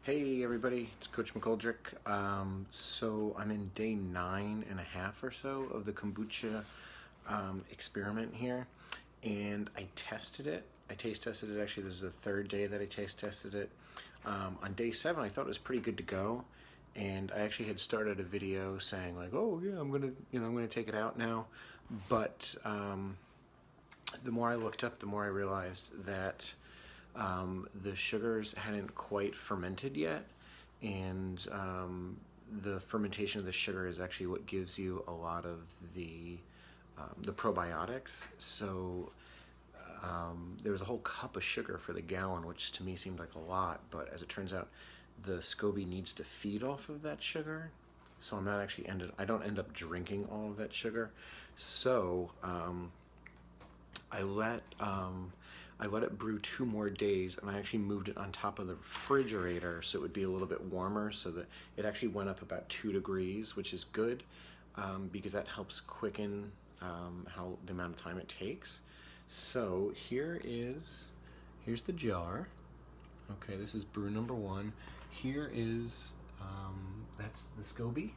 Hey everybody, it's Coach McGoldrick. So I'm in day 9.5 or so of the kombucha experiment here, and I tested it. I taste tested it. Actually, this is the third day that I taste tested it. On day 7, I thought it was pretty good to go, and I actually had started a video saying like, "Oh yeah, I'm gonna take it out now," but the more I looked up, the more I realized that the sugars hadn't quite fermented yet, and the fermentation of the sugar is actually what gives you a lot of the probiotics. So there was a whole cup of sugar for the gallon, which to me seemed like a lot, but as it turns out, the SCOBY needs to feed off of that sugar. So I don't end up drinking all of that sugar. So I let I let it brew 2 more days, and I actually moved it on top of the refrigerator so it would be a little bit warmer, so that it actually went up about 2 degrees, which is good because that helps quicken how the amount of time it takes. So here's the jar. Okay, this is brew number 1. Here is that's the SCOBY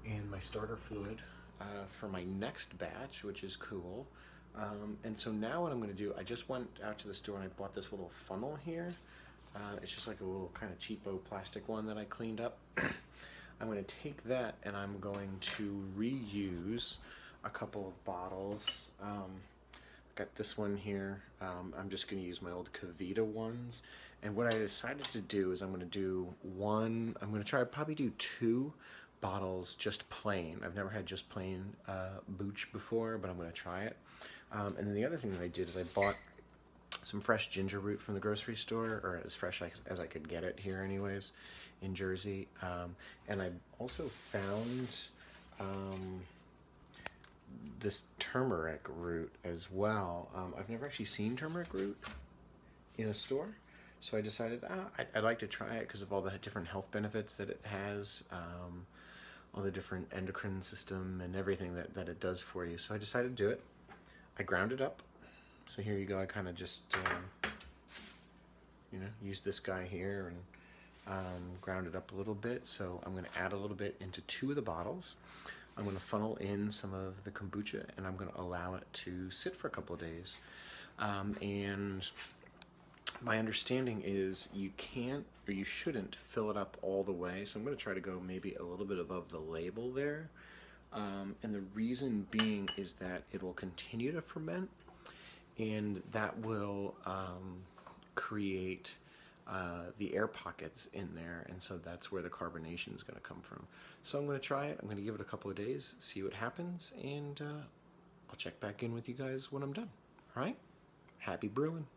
and my starter fluid for my next batch, which is cool. And so now what I'm going to do, I just went out to the store and I bought this little funnel here. It's just like a little kind of cheapo plastic one that I cleaned up. I'm going to take that and I'm going to reuse a couple of bottles. Got this one here. I'm just going to use my old Kavita ones. And what I decided to do is I'm going to probably do 2 bottles just plain. I've never had just plain Booch before, but I'm going to try it. And then the other thing that I did is I bought some fresh ginger root from the grocery store, or as fresh as I could get it here anyways, in Jersey. And I also found this turmeric root as well. I've never actually seen turmeric root in a store, so I decided I'd like to try it because of all the different health benefits that it has, all the different endocrine system and everything that it does for you. So I decided to do it. I ground it up. So here you go. I kind of just, use this guy here and ground it up a little bit. So I'm going to add a little bit into 2 of the bottles. I'm going to funnel in some of the kombucha and I'm going to allow it to sit for a couple of days. And my understanding is you can't or you shouldn't fill it up all the way. So I'm going to try to go maybe a little bit above the label there. And the reason being is that it will continue to ferment, and that will create the air pockets in there, and so that's where the carbonation is going to come from. So I'm going to try it. I'm going to give it a couple of days, see what happens, and I'll check back in with you guys when I'm done. All right? Happy brewing.